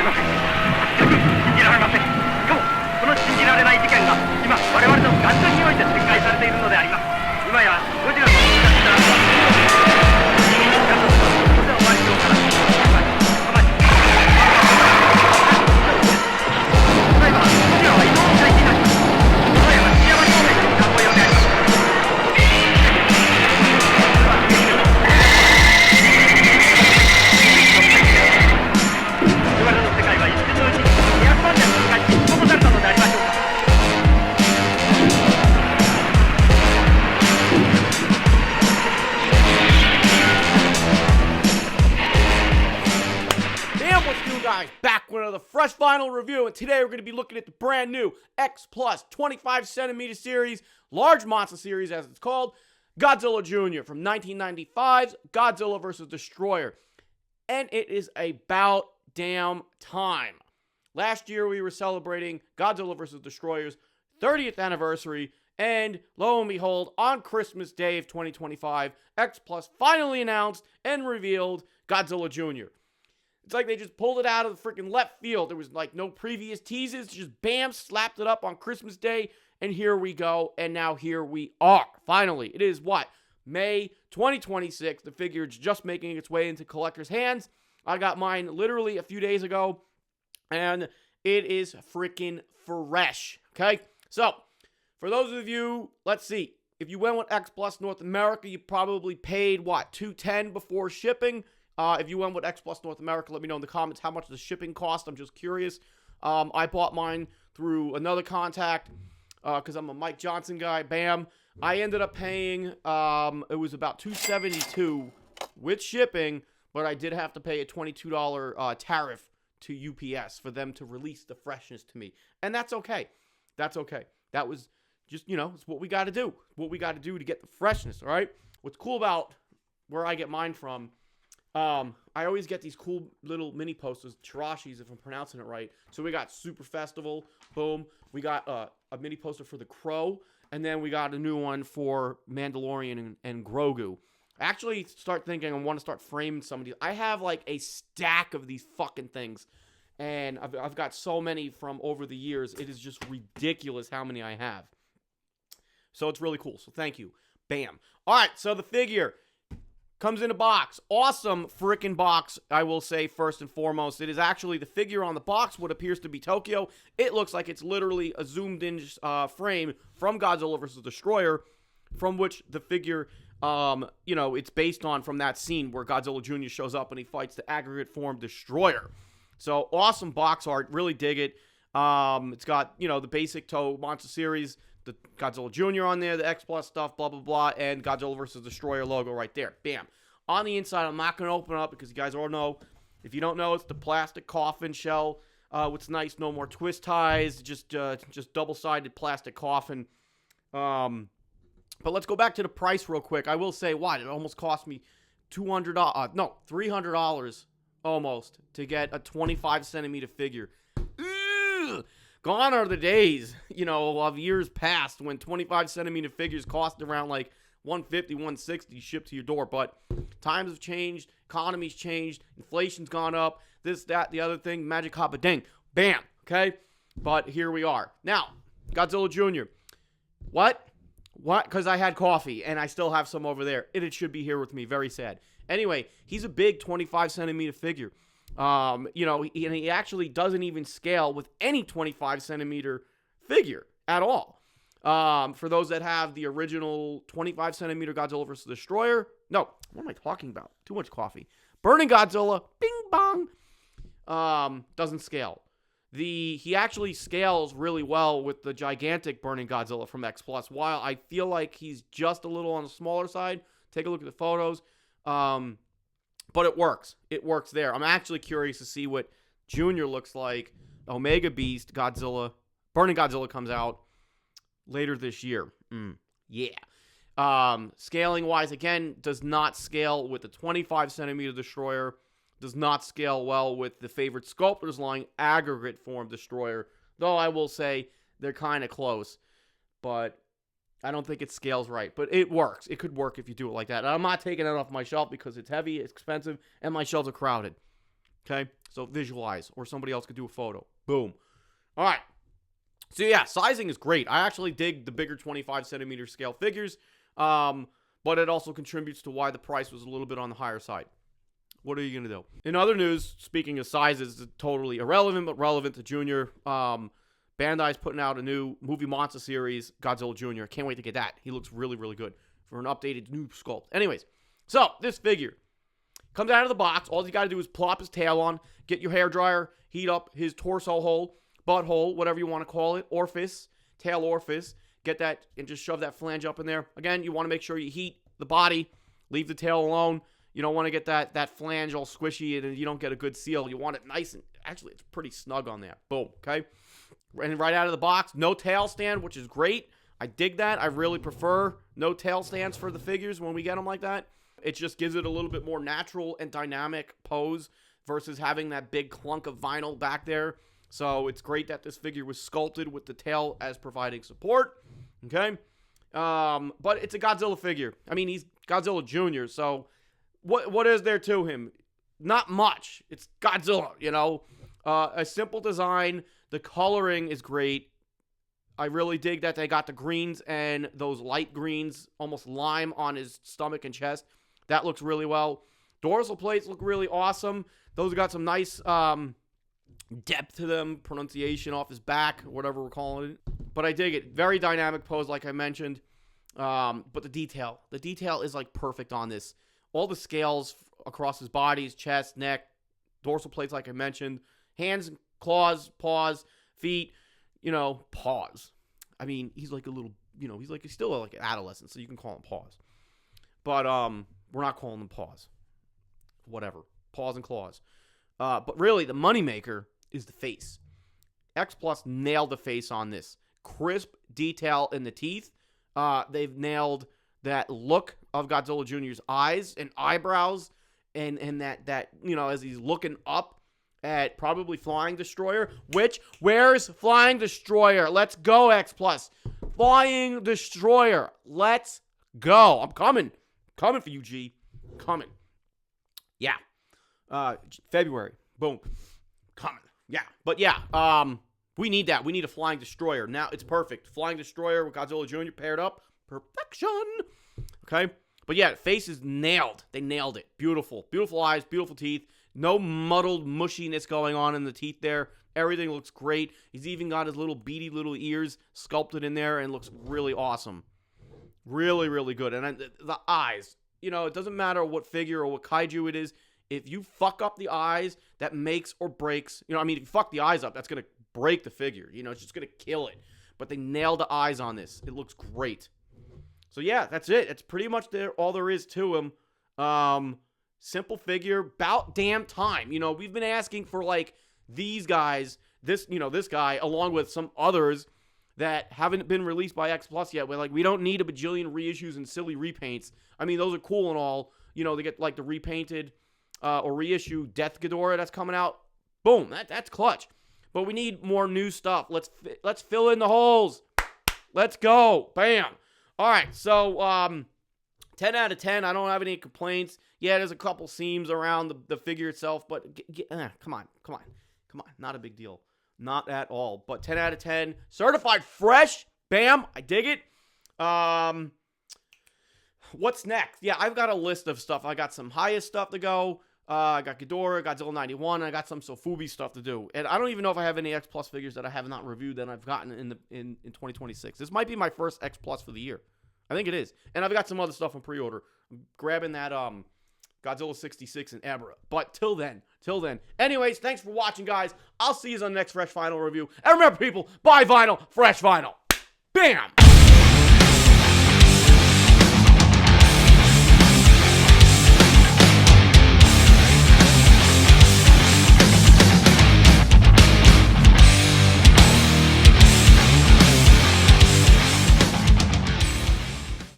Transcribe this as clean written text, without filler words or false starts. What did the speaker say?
れません。信じられません。しかもこの信じられない事件が今我々の眼中において展開されているのであります。今やゴジラの飛び出した後はそれで終わりそうから例えばゴジラは移動を開始いたします。どうやら土山方面に向かう模様であります。我々の世界は一瞬のうちに200万年の世界に引き込まされたのでありましょうか。Damn, what's new, guys? Back with another fresh vinyl review, and today we're going to be looking at the brand new xplus 25cm series, large monster series as it's called, Godzilla Jr. from 1995's Godzilla vs. Destroyer. And it is about damn time. Last year we were celebrating Godzilla vs. Destroyer's 30th anniversary, and lo and behold, on Christmas Day of 2025, xplus finally announced and revealed Godzilla Jr. It's like they just pulled it out of the freaking left field. There was like no previous teases, just bam, slapped it up on Christmas Day, and here we go, and now here we are. Finally, it is what? May 2026. The figure is just making its way into collectors' hands. I got mine literally a few days ago, and it is freaking fresh, okay? So, for those of you, let's see. If you went with xplus North America, you probably paid, what, $210 before shipping? If you went with xplus North America, let me know in the comments how much the shipping cost. I'm just curious. I bought mine through another contact because I'm a Mike Johnson guy. Bam. I ended up paying, it was about $272 with shipping, but I did have to pay a $22 tariff to UPS for them to release the freshness to me. And that's okay. That's okay. That was just, it's what we got to do. What we got to do to get the freshness, all right? What's cool about where I get mine from, I always get these cool little mini posters, chirashis, if I'm pronouncing it right. So we got Super Festival, boom. We got a mini poster for The Crow, and then we got a new one for Mandalorian and Grogu. I actually start thinking I want to start framing some of these. I have like a stack of these fucking things, and I've got so many from over the years. It is just ridiculous how many I have. So it's really cool. So thank you. Bam. All right, so the figure comes in a box. Awesome freaking box, I will say first and foremost. It is actually the figure on the box, what appears to be Tokyo. It looks like it's literally a zoomed-in frame from Godzilla vs. Destroyer, from which the figure, it's based on from that scene where Godzilla Jr. shows up and he fights the aggregate form Destroyer. So, awesome box art. Really dig it. It's got, the basic Toho monster series, the Godzilla Jr. on there, the xplus stuff, blah, blah, blah, and Godzilla vs. Destroyer logo right there. Bam. On the inside, I'm not going to open it up because you guys all know. If you don't know, it's the plastic coffin shell. What's nice, no more twist ties, just double-sided plastic coffin. But let's go back to the price real quick. I will say, it almost cost me $300 almost to get a 25cm figure. Ugh. Gone are the days, of years past when 25cm figures cost around like $150, $160 shipped to your door. But times have changed, economy's changed, inflation's gone up, this, that, the other thing, magic hop a ding. Bam, okay? But here we are. Now, Godzilla Jr. What? Because I had coffee, and I still have some over there. It should be here with me. Very sad. Anyway, he's a big 25cm figure. And he actually doesn't even scale with any 25cm figure at all. For those that have the original 25cm Godzilla vs. Destroyer, no, what am I talking about? Too much coffee. Burning Godzilla, bing bong, doesn't scale. He actually scales really well with the gigantic Burning Godzilla from xplus. While I feel like he's just a little on the smaller side, take a look at the photos. But it works. It works there. I'm actually curious to see what Junior looks like. Omega Beast Godzilla, Burning Godzilla comes out later this year. Yeah. Scaling wise, again, does not scale with the 25cm Destroyer. Does not scale well with the favorite sculptor's line aggregate form Destroyer. Though I will say they're kind of close. But I don't think it scales right. But it works. It could work if you do it like that. And I'm not taking it off my shelf because it's heavy, it's expensive, and my shelves are crowded. Okay? So visualize, or somebody else could do a photo. Boom. All right. So yeah, sizing is great. I actually dig the bigger 25 centimeter scale figures, but it also contributes to why the price was a little bit on the higher side. What are you going to do? In other news, speaking of sizes, it's totally irrelevant, but relevant to Junior. Bandai's putting out a new movie monster series, Godzilla Jr. Can't wait to get that. He looks really, really good for an updated new sculpt. Anyways, so this figure comes out of the box. All you got to do is plop his tail on, get your hairdryer, heat up his torso hole, butthole, whatever you want to call it, orifice, tail orifice. Get that and just shove that flange up in there. Again, you want to make sure you heat the body, leave the tail alone. You don't want to get that flange all squishy and you don't get a good seal. You want it nice and, actually, it's pretty snug on there. Boom, okay? And right out of the box, no tail stand, which is great. I dig that. I really prefer no tail stands for the figures when we get them like that. It just gives it a little bit more natural and dynamic pose versus having that big clunk of vinyl back there. So it's great that this figure was sculpted with the tail as providing support. Okay? But it's a Godzilla figure. I mean, he's Godzilla Jr., so what is there to him? Not much. It's Godzilla, you know? A simple design. The coloring is great. I really dig that they got the greens and those light greens, almost lime, on his stomach and chest. That looks really well. Dorsal plates look really awesome. Those got some nice depth to them, pronunciation off his back, whatever we're calling it. But I dig it. Very dynamic pose, like I mentioned. But the detail is like perfect on this. All the scales across his body, his chest, neck, dorsal plates, like I mentioned. Hands, claws, paws, feet, paws. I mean, he's like a little, he's still like an adolescent, so you can call him paws. But we're not calling them paws. Whatever. Paws and claws. But really, the moneymaker is the face. xplus nailed the face on this. Crisp detail in the teeth. They've nailed that look of Godzilla Jr.'s eyes and eyebrows, and that as he's looking up at probably Flying Destroyer, where's Flying Destroyer? Let's go, xplus. Flying Destroyer. Let's go. I'm coming. Coming for you, G. Coming. Yeah. February. Boom. Coming. Yeah. But yeah, we need that. We need a Flying Destroyer. Now it's perfect. Flying Destroyer with Godzilla Jr. paired up. Perfection. Okay? But yeah, face is nailed. They nailed it. Beautiful. Beautiful eyes, beautiful teeth. No muddled mushiness going on in the teeth there. Everything looks great. He's even got his little beady little ears sculpted in there and looks really awesome. Really, really good. And the eyes. It doesn't matter what figure or what kaiju it is. If you fuck up the eyes, that makes or breaks. If you fuck the eyes up, that's going to break the figure. It's just going to kill it. But they nailed the eyes on this. It looks great. So yeah, that's it. It's pretty much all there is to him. Simple figure, about damn time. We've been asking for like these guys, this guy, along with some others that haven't been released by xplus yet. We're like, we don't need a bajillion reissues and silly repaints. I mean, those are cool and all. They get like the repainted or reissue Death Ghidorah that's coming out. Boom, that's clutch. But we need more new stuff. Let's fill in the holes. Let's go. Bam. All right, so 10 out of 10. I don't have any complaints. Yeah, there's a couple seams around the figure itself, but come on. Not a big deal. Not at all. But 10 out of 10. Certified fresh. Bam. I dig it. What's next? Yeah, I've got a list of stuff. I got some highest stuff to go. I got Ghidorah, Godzilla 91, and I got some Sofubi stuff to do. And I don't even know if I have any xplus figures that I have not reviewed that I've gotten in 2026. This might be my first xplus for the year. I think it is. And I've got some other stuff on pre-order. I'm grabbing that Godzilla 66 and Ebra. But till then. Anyways, thanks for watching, guys. I'll see you on the next Fresh Vinyl review. And remember, people, buy vinyl, fresh vinyl. Bam!